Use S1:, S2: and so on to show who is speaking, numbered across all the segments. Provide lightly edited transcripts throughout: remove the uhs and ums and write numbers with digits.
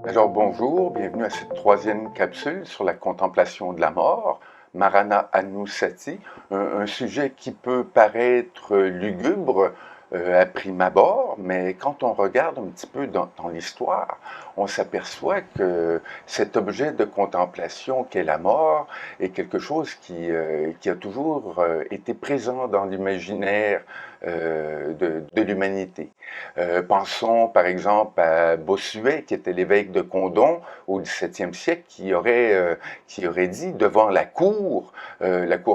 S1: Alors bonjour, bienvenue à cette troisième capsule sur la contemplation de la mort, Marana Anusati, un sujet qui peut paraître lugubre à prime abord, mais quand on regarde un petit peu dans l'histoire, on s'aperçoit que cet objet de contemplation qu'est la mort est quelque chose qui a toujours été présent dans l'imaginaire de l'humanité. Pensons par exemple à Bossuet, qui était l'évêque de Condom au XVIIe siècle, qui aurait dit devant la cour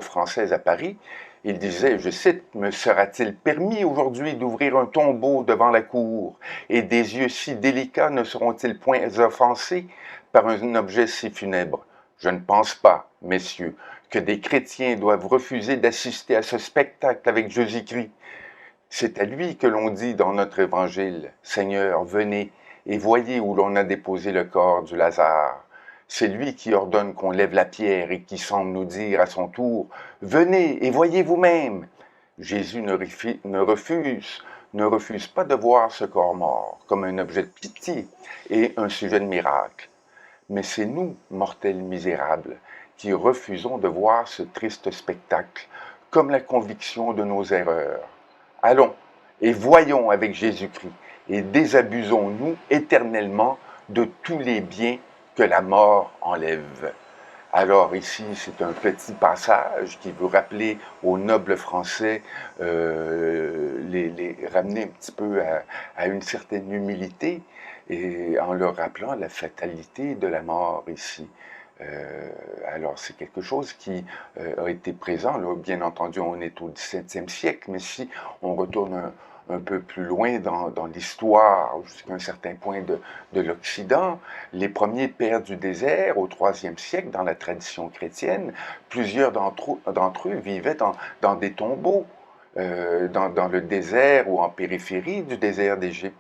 S1: française à Paris, il disait, je cite, « Me sera-t-il permis aujourd'hui d'ouvrir un tombeau devant la cour, et des yeux si délicats ne seront-ils point offensés par un objet si funèbre? Je ne pense pas, messieurs, que des chrétiens doivent refuser d'assister à ce spectacle avec Jésus-Christ. C'est à lui que l'on dit dans notre évangile, « Seigneur, venez et voyez où l'on a déposé le corps du Lazare. » C'est lui qui ordonne qu'on lève la pierre et qui semble nous dire à son tour, « Venez et voyez vous-même. » Jésus ne refuse pas de voir ce corps mort comme un objet de pitié et un sujet de miracle. Mais c'est nous, mortels misérables, qui refusons de voir ce triste spectacle comme la conviction de nos erreurs. Allons et voyons avec Jésus-Christ et désabusons-nous éternellement de tous les biens que la mort enlève. Alors ici, c'est un petit passage qui veut rappeler aux nobles français, les ramener un petit peu à une certaine humilité et en leur rappelant la fatalité de la mort ici. Alors c'est quelque chose qui a été présent, là, bien entendu on est au XVIIe siècle, mais si on retourne un peu plus loin dans l'histoire, jusqu'à un certain point de l'Occident, les premiers pères du désert au IIIe siècle, dans la tradition chrétienne, plusieurs d'entre eux vivaient dans des tombeaux, dans le désert ou en périphérie du désert d'Égypte.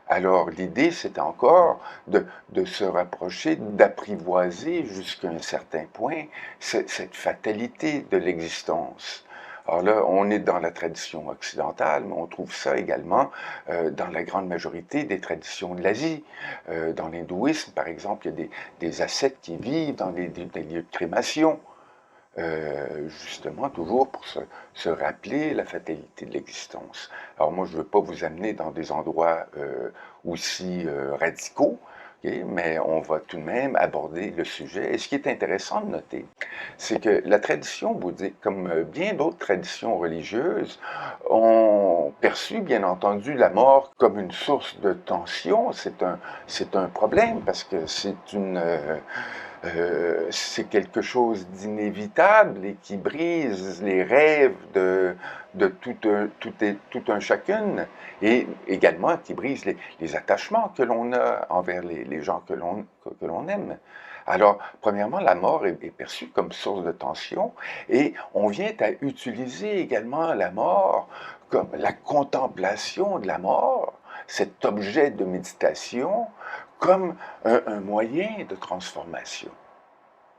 S1: Alors l'idée, c'était encore de se rapprocher, d'apprivoiser jusqu'à un certain point cette fatalité de l'existence. Alors là, on est dans la tradition occidentale, mais on trouve ça également dans la grande majorité des traditions de l'Asie. Dans l'hindouisme, par exemple, il y a des ascètes qui vivent dans des lieux de crémation. Justement, toujours pour se rappeler la fatalité de l'existence. Alors moi, je ne veux pas vous amener dans des endroits aussi radicaux, okay, mais on va tout de même aborder le sujet. Et ce qui est intéressant de noter, c'est que la tradition bouddhique, comme bien d'autres traditions religieuses, ont perçu, bien entendu, la mort comme une source de tension. C'est un problème parce que c'est quelque chose d'inévitable et qui brise les rêves de tout un chacune et également qui brise les attachements que l'on a envers les gens que l'on aime. Alors, premièrement, la mort est perçue comme source de tension et on vient à utiliser également la mort comme la contemplation de la mort, cet objet de méditation, comme un moyen de transformation.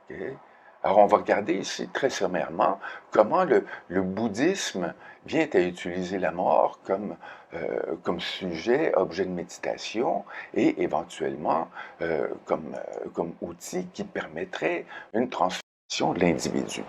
S1: Okay? Alors, on va regarder ici très sommairement comment le bouddhisme vient à utiliser la mort comme sujet, objet de méditation et éventuellement comme outil qui permettrait une transformation de l'individu.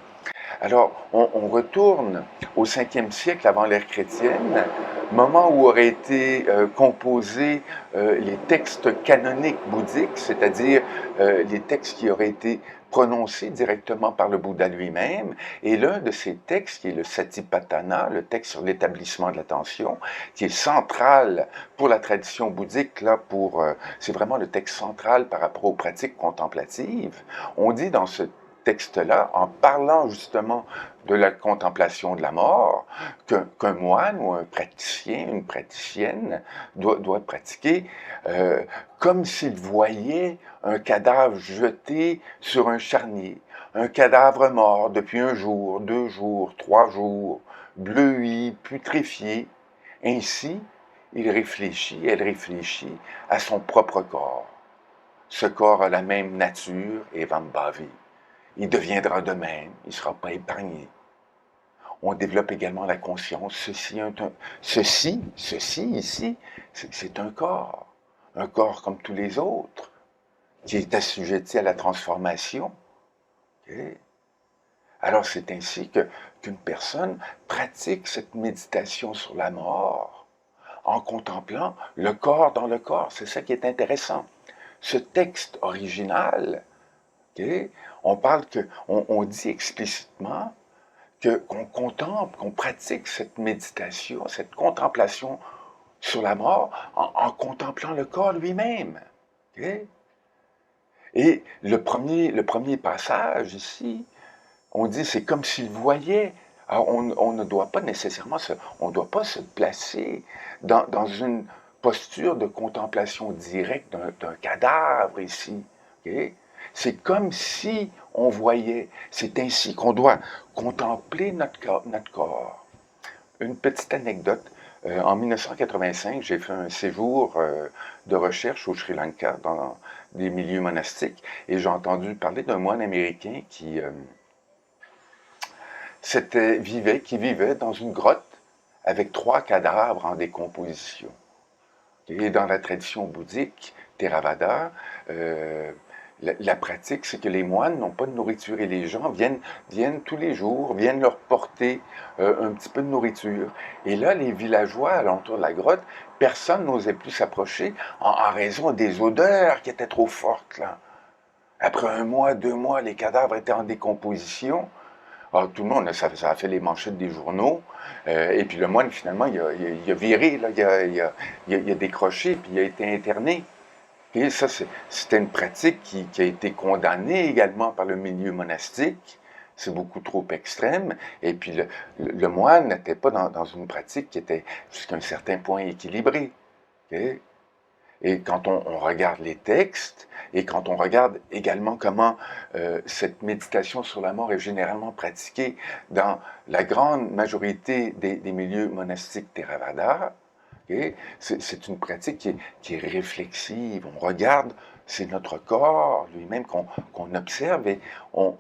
S1: Alors, on retourne au 5e siècle avant l'ère chrétienne, moment où auraient été composés les textes canoniques bouddhiques, c'est-à-dire les textes qui auraient été prononcés directement par le Bouddha lui-même. Et l'un de ces textes, qui est le Satipatthana, le texte sur l'établissement de l'attention, qui est central pour la tradition bouddhique, là, c'est vraiment le texte central par rapport aux pratiques contemplatives. On dit dans ce texte-là, en parlant justement de la contemplation de la mort, qu'un moine ou un praticien, une praticienne doit pratiquer comme s'il voyait un cadavre jeté sur un charnier, un cadavre mort depuis 1 jour, 2 jours, 3 jours, bleui, putréfié. Ainsi, elle réfléchit à son propre corps. Ce corps a la même nature et Vambhavi. Il deviendra de même, il ne sera pas épargné. On développe également la conscience. Ceci ici, c'est un corps comme tous les autres. qui est assujetti à la transformation. Okay? Alors c'est ainsi qu'une personne pratique cette méditation sur la mort en contemplant le corps dans le corps. C'est ça qui est intéressant. Ce texte original, okay, on dit explicitement qu'on contemple, qu'on pratique cette méditation, cette contemplation sur la mort en contemplant le corps lui-même. Okay? Et le premier passage ici, on dit c'est comme s'il voyait. Alors on ne doit pas nécessairement on ne doit pas se placer dans une posture de contemplation directe d'un cadavre ici. Okay? C'est comme si on voyait. C'est ainsi qu'on doit contempler notre corps. Une petite anecdote. En 1985, j'ai fait un séjour de recherche au Sri Lanka dans des milieux monastiques et j'ai entendu parler d'un moine américain qui vivait dans une grotte avec 3 cadavres en décomposition. Et dans la tradition bouddhique, Theravada, la pratique, c'est que les moines n'ont pas de nourriture et les gens viennent tous les jours, viennent leur porter un petit peu de nourriture. Et là, les villageois alentour de la grotte, personne n'osait plus s'approcher en raison des odeurs qui étaient trop fortes. Là. Après 1 mois, 2 mois, les cadavres étaient en décomposition. Alors, tout le monde, ça a fait les manchettes des journaux. Et puis le moine, finalement, il a viré, là, il a décroché, puis il a été interné. Et ça, c'était une pratique qui a été condamnée également par le milieu monastique. C'est beaucoup trop extrême. Et puis le moine n'était pas dans une pratique qui était jusqu'à un certain point équilibrée. Okay? Et quand on regarde les textes, et quand on regarde également comment cette méditation sur la mort est généralement pratiquée dans la grande majorité des milieux monastiques Theravada, okay, c'est une pratique qui est réflexive. On regarde, c'est notre corps lui-même qu'on observe et on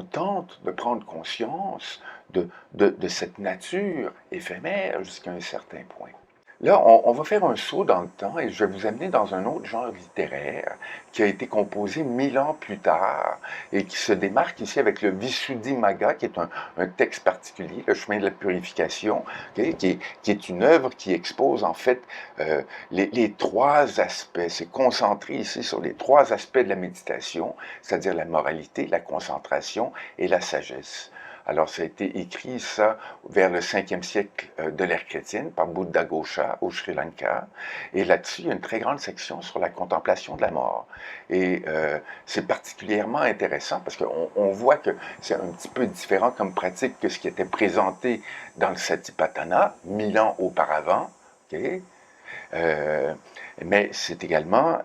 S1: tente de prendre conscience de cette nature éphémère jusqu'à un certain point. Là, on va faire un saut dans le temps et je vais vous amener dans un autre genre littéraire qui a été composé 1000 ans plus tard et qui se démarque ici avec le Visuddhimagga, qui est un texte particulier, le chemin de la purification, okay, qui est une œuvre qui expose en fait les 3 aspects. C'est concentré ici sur les 3 aspects de la méditation, c'est-à-dire la moralité, la concentration et la sagesse. Alors, ça a été écrit, ça, vers le 5e siècle de l'ère chrétienne par Buddhaghosa au Sri Lanka. Et là-dessus, il y a une très grande section sur la contemplation de la mort. Et c'est particulièrement intéressant parce qu'on voit que c'est un petit peu différent comme pratique que ce qui était présenté dans le Satipatthana 1000 ans auparavant. Okay? Mais c'est également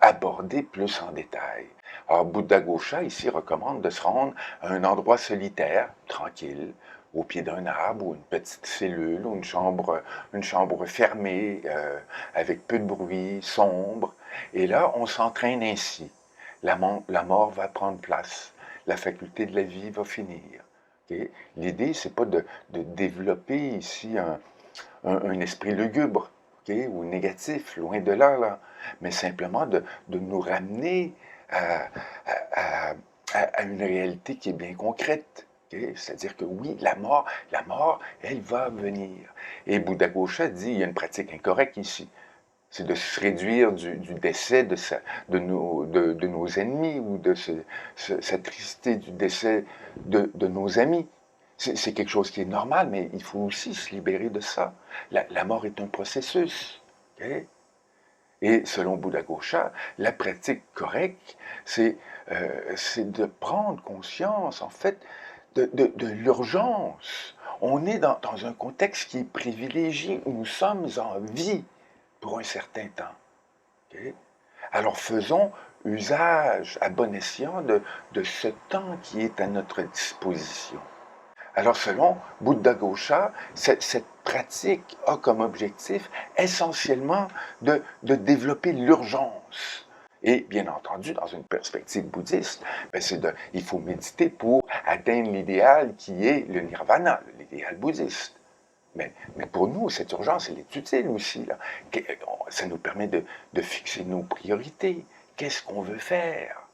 S1: abordé plus en détail. Alors, Buddhaghosa, ici, recommande de se rendre à un endroit solitaire, tranquille, au pied d'un arbre ou une petite cellule ou une chambre fermée, avec peu de bruit, sombre. Et là, on s'entraîne ainsi. La mort va prendre place. La faculté de la vie va finir. Okay? L'idée, c'est pas de développer ici un esprit lugubre, okay, ou négatif, loin de là, mais simplement de nous ramener à une réalité qui est bien concrète. Okay? C'est-à-dire que oui, la mort, elle va venir. Et Buddhaghosa dit, il y a une pratique incorrecte ici. C'est de se réduire du décès de nos ennemis ou de s'attrister du décès de nos amis. C'est quelque chose qui est normal, mais il faut aussi se libérer de ça. La mort est un processus. Okay? Et selon Buddhaghosa, la pratique correcte, c'est de prendre conscience, en fait, de l'urgence. On est dans un contexte qui est privilégié, où nous sommes en vie pour un certain temps. Okay? Alors faisons usage à bon escient de ce temps qui est à notre disposition. Alors selon Buddhaghosa, cette pratique a comme objectif essentiellement de développer l'urgence. Et bien entendu, dans une perspective bouddhiste, il faut méditer pour atteindre l'idéal qui est le nirvana, l'idéal bouddhiste. Mais pour nous, cette urgence, elle est utile aussi. Là. Ça nous permet de fixer nos priorités. qu'est-ce qu'on veut faire.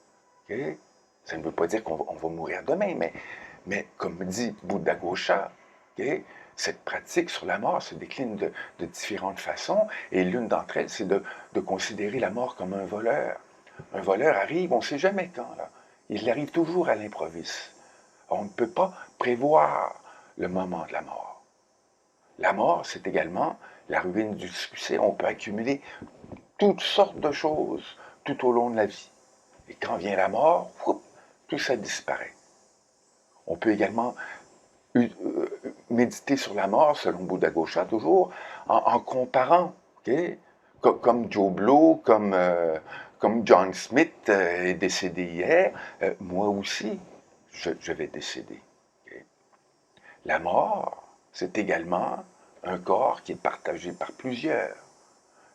S1: Ok? Ça ne veut pas dire qu'on va mourir demain, mais comme dit Bouddha Ghosa, ok, cette pratique sur la mort se décline de différentes façons, et l'une d'entre elles, c'est de considérer la mort comme un voleur. Un voleur arrive, on ne sait jamais quand, là. Il arrive toujours à l'improviste. On ne peut pas prévoir le moment de la mort. La mort, c'est également la ruine du succès. On peut accumuler toutes sortes de choses tout au long de la vie. Et quand vient la mort, tout ça disparaît. On peut également méditer sur la mort, selon Bouddha Ghosa, toujours, en comparant, okay? Comme Joe Blow, comme John Smith est décédé hier, moi aussi, je vais décéder. Okay? La mort, c'est également un corps qui est partagé par plusieurs.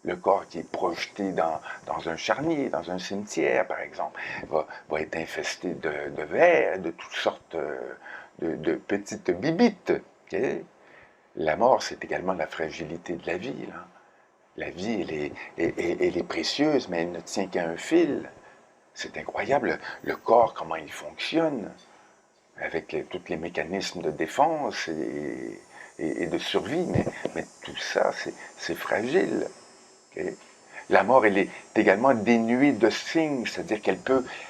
S1: Le corps qui est projeté dans un charnier, dans un cimetière, par exemple, va être infesté de vers, de toutes sortes de petites bibites. Okay? La mort, c'est également la fragilité de la vie. Là. La vie, elle est précieuse, mais elle ne tient qu'à un fil. C'est incroyable, le corps, comment il fonctionne, avec tous les mécanismes de défense et de survie, mais tout ça, c'est fragile. Okay? La mort, elle est également dénuée de signes, c'est-à-dire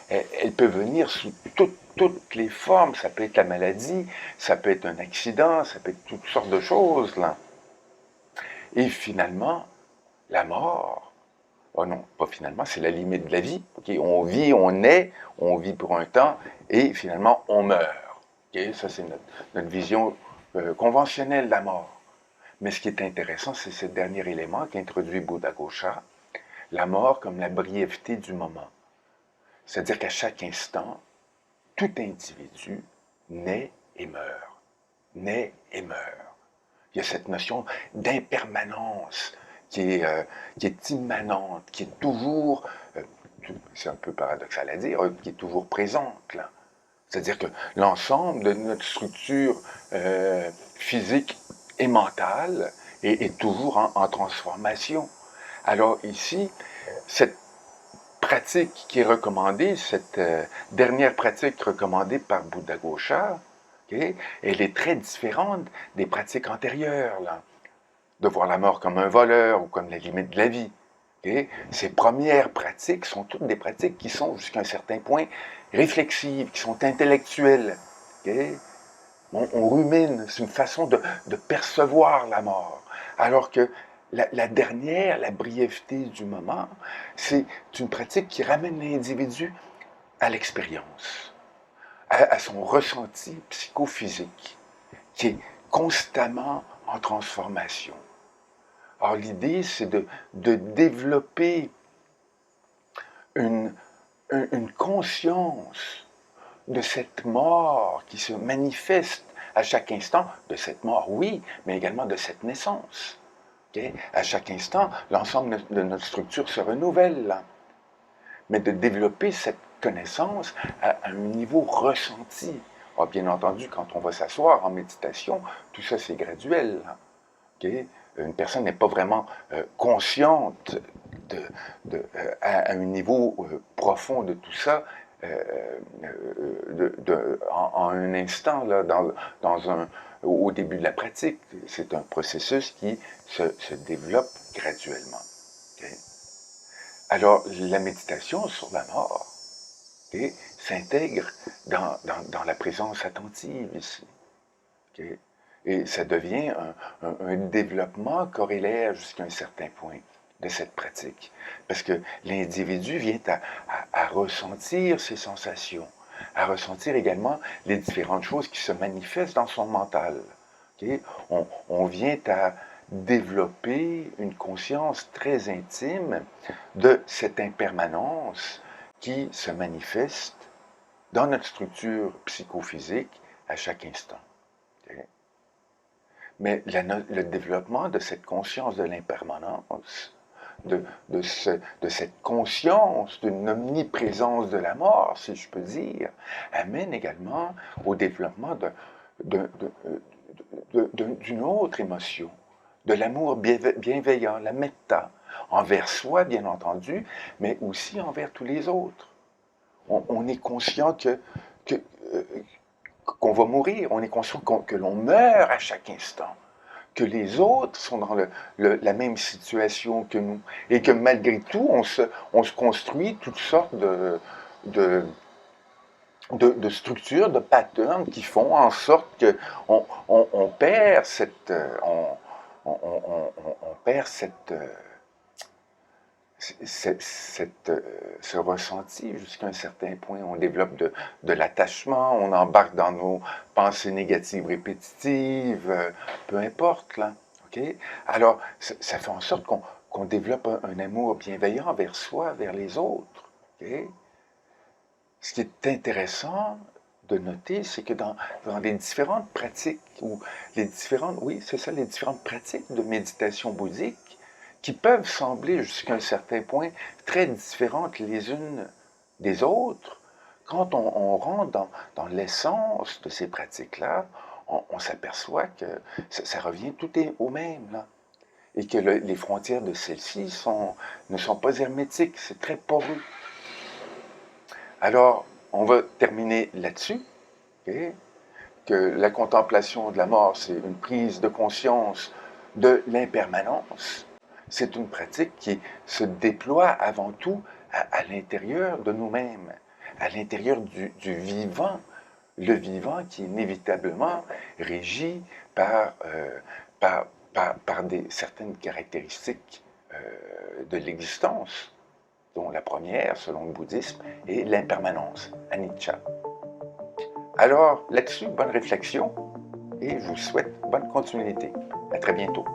S1: elle peut venir sous toutes les formes. Ça peut être la maladie, ça peut être un accident, ça peut être toutes sortes de choses, là. Et finalement, la mort, oh non, pas finalement, c'est la limite de la vie. Okay? On vit, on vit pour un temps, et finalement, on meurt. Okay? Ça, c'est notre vision conventionnelle de la mort. Mais ce qui est intéressant, c'est ce dernier élément qu'introduit Bouddha Ghosa, la mort comme la brièveté du moment. C'est-à-dire qu'à chaque instant, tout individu naît et meurt. Naît et meurt. Il y a cette notion d'impermanence qui est immanente, qui est toujours, c'est un peu paradoxal à dire, qui est toujours présente, là. C'est-à-dire que l'ensemble de notre structure physique et mentale est toujours en transformation. Alors ici, cette pratique qui est recommandée, cette dernière pratique recommandée par Bouddha Ghosa, okay, elle est très différente des pratiques antérieures, là, de voir la mort comme un voleur ou comme la limite de la vie. Okay. Ces premières pratiques sont toutes des pratiques qui sont jusqu'à un certain point réflexives, qui sont intellectuelles. Okay. On rumine, c'est une façon de percevoir la mort. Alors que la dernière, la brièveté du moment, c'est une pratique qui ramène l'individu à l'expérience, à son ressenti psychophysique, qui est constamment en transformation. Alors l'idée, c'est de développer une conscience de cette mort qui se manifeste à chaque instant, de cette mort, oui, mais également de cette naissance. Okay? À chaque instant, l'ensemble de notre structure se renouvelle, là. Mais de développer cette connaissance à un niveau ressenti. Alors, bien entendu, quand on va s'asseoir en méditation, tout ça, c'est graduel. Okay? Une personne n'est pas vraiment consciente à un niveau profond de tout ça en un instant, là, au début de la pratique. C'est un processus qui se développe graduellement. Okay? Alors, la méditation sur la mort, okay, s'intègre dans la présence attentive ici. Okay? Et ça devient un développement corrélaire jusqu'à un certain point de cette pratique. Parce que l'individu vient à ressentir ses sensations, à ressentir également les différentes choses qui se manifestent dans son mental. Okay? On vient à développer une conscience très intime de cette impermanence qui se manifeste dans notre structure psychophysique à chaque instant. Okay? Mais le développement de cette conscience de l'impermanence, de cette conscience d'une omniprésence de la mort, si je peux dire, amène également au développement d'une autre émotion, de l'amour bienveillant, la metta, envers soi, bien entendu, mais aussi envers tous les autres. On est conscient que, euh, qu'on va mourir, on est conscient que l'on meurt à chaque instant, que les autres sont dans la même situation que nous, et que malgré tout, on se construit toutes sortes de, de structures, de patterns qui font en sorte qu'on on perd cette, on perd ce ressenti jusqu'à un certain point. On développe de l'attachement, on embarque dans nos pensées négatives répétitives, peu importe, là. OK? Alors, ça fait en sorte qu'on développe un amour bienveillant vers soi, vers les autres. OK? Ce qui est intéressant de noter, c'est que dans les différentes pratiques, ou les différentes, oui, c'est ça, les différentes pratiques de méditation bouddhique, qui peuvent sembler jusqu'à un certain point très différentes les unes des autres, quand on rentre dans l'essence de ces pratiques-là, on s'aperçoit que ça revient tout est au même, là. Et que les frontières de celles-ci ne sont pas hermétiques, c'est très poreux. Alors, on va terminer là-dessus, okay? Que la contemplation de la mort, c'est une prise de conscience de l'impermanence. C'est une pratique qui se déploie avant tout à l'intérieur de nous-mêmes, à l'intérieur du vivant, le vivant qui est inévitablement régi par certaines caractéristiques de l'existence, dont la première, selon le bouddhisme, est l'impermanence, anicca. Alors, là-dessus, bonne réflexion et je vous souhaite bonne continuité. À très bientôt.